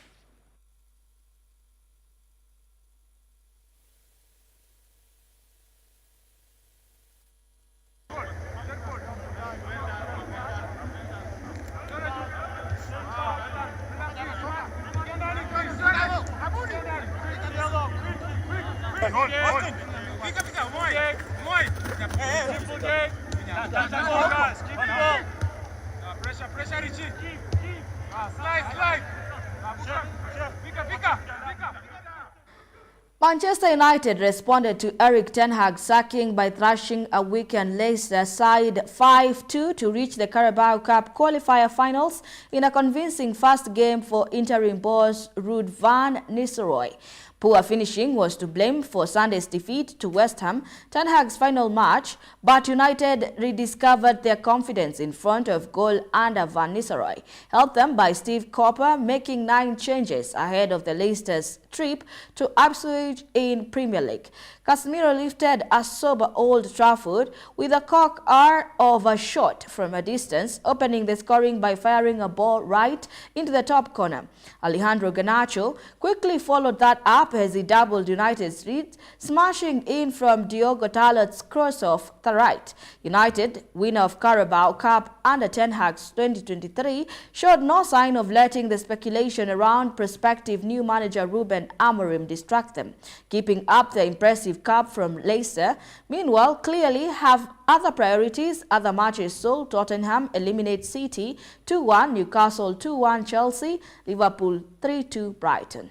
Manchester United responded to Erik ten Hag's sacking by thrashing a weakened Leicester side 5-2 to reach the Carabao Cup qualifier finals in a convincing first game for interim boss Ruud van Nistelrooy. Poor finishing was to blame for Sunday's defeat to West Ham, Ten Hag's final match, but United rediscovered their confidence in front of goal under Van Nistelrooy, helped them by Steve Cooper making 9 changes ahead of the Leicester's trip to Ipswich in Premier League. Casemiro lifted a sober Old Trafford with a cock of a shot from a distance, opening the scoring by firing a ball right into the top corner. Alejandro Garnacho quickly followed that up as he doubled United's lead, smashing in from Diogo Dalot's cross off the right. United, winner of Carabao Cup under Ten Hag's 2023, showed no sign of letting the speculation around prospective new manager Ruben Amorim distract them, keeping up the impressive cup from Leicester. Meanwhile, clearly have other priorities. Other matches saw Tottenham eliminate City 2-1, Newcastle 2-1 Chelsea, Liverpool 3-2 Brighton.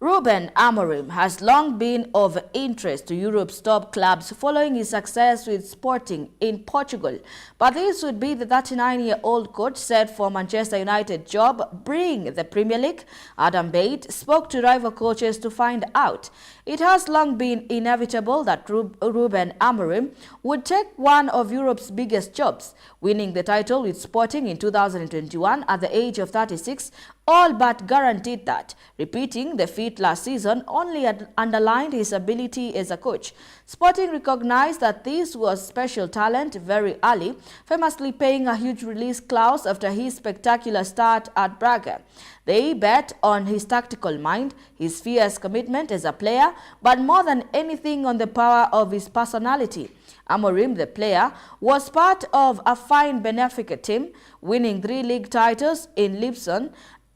Ruben Amorim has long been of interest to Europe's top clubs following his success with Sporting in Portugal. But this would be the 39-year-old coach set for Manchester United job bring the Premier League. Adam Bate spoke to rival coaches to find out. It has long been inevitable that Ruben Amorim would take one of Europe's biggest jobs, winning the title with Sporting in 2021 at the age of 36. All but guaranteed that. Repeating the feat last season only underlined his ability as a coach. Sporting recognized that this was special talent very early, famously paying a huge release clause after his spectacular start at Braga. They bet on his tactical mind, his fierce commitment as a player, but more than anything on the power of his personality. Amorim, the player, was part of a fine Benfica team, winning 3 league titles in Lisbon.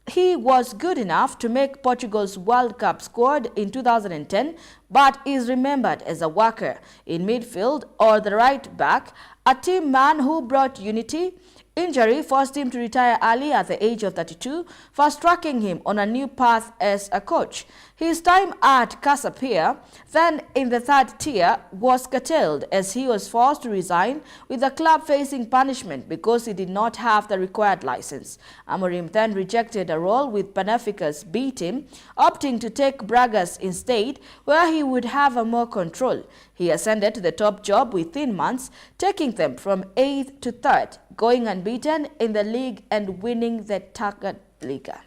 He was good enough to make Portugal's World Cup squad in 2010, but is remembered as a worker in midfield or the right back, a team man who brought unity. Injury forced him to retire early at the age of 32, fast-tracking him on a new path as a coach. His time at Casapia, then in the 3rd tier, was curtailed as he was forced to resign, with the club facing punishment because he did not have the required license. Amorim then rejected a role with Benfica's B team, opting to take Braga's instead, where he would have a more control. He ascended to the top job within months, taking them from 8th to 3rd, going unbeaten in the league and winning the Target Liga.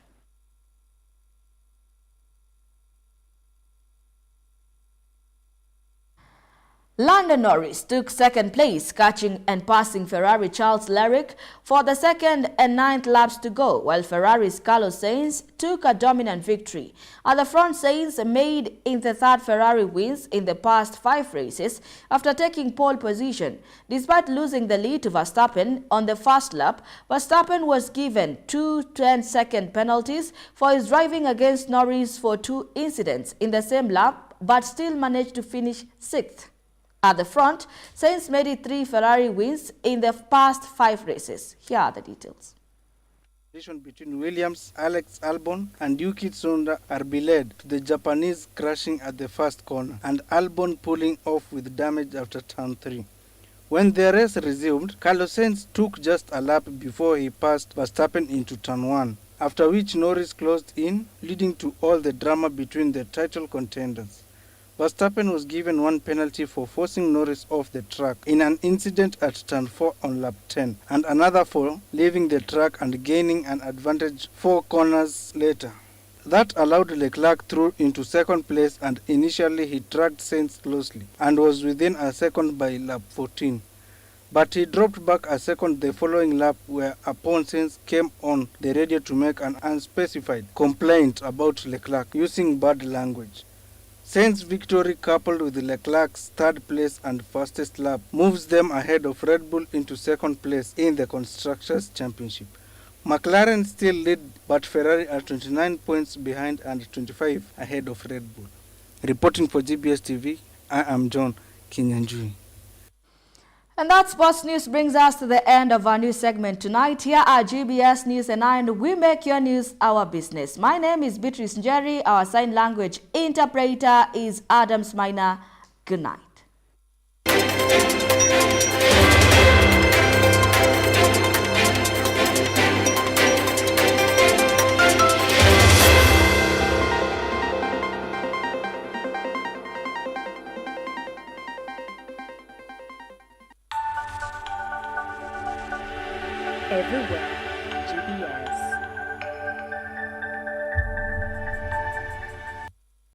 Lando Norris took 2nd place, catching and passing Ferrari Charles Leclerc for the 2nd and 9th laps to go, while Ferrari's Carlos Sainz took a dominant victory. At the front, Sainz made in the 3rd Ferrari wins in the past 5 races after taking pole position. Despite losing the lead to Verstappen on the first lap, Verstappen was given 2 10-second penalties for his driving against Norris for 2 incidents in the same lap, but still managed to finish 6th. at the front since made it 3 Ferrari wins in the past 5 races. Here are the details. Between Williams, Alex Albon and Yuki Tsunoda are led to the Japanese crashing at the first corner and Albon pulling off with damage after turn 3. When the race resumed, Carlos Sainz took just a lap before he passed Verstappen into turn 1, after which Norris closed in, leading to all the drama between the title contenders. Verstappen was given 1 penalty for forcing Norris off the track in an incident at turn 4 on lap 10, and another for leaving the track and gaining an advantage 4 corners later. That allowed Leclerc through into second place, and initially he tracked Sainz closely and was within a second by lap 14. But he dropped back a second the following lap, whereupon Sainz came on the radio to make an unspecified complaint about Leclerc using bad language. Sainz's victory, coupled with Leclerc's third place and fastest lap, moves them ahead of Red Bull into second place in the Constructors' Championship. McLaren still lead, but Ferrari are 29 points behind and 25 ahead of Red Bull. Reporting for GBS TV, I am John Kinyanjui. And that sports news brings us to the end of our news segment tonight. Here are GBS News and 9. We make your news our business. My name is Beatrice Njeri. Our sign language interpreter is Adams Minor. Good night. Everywhere.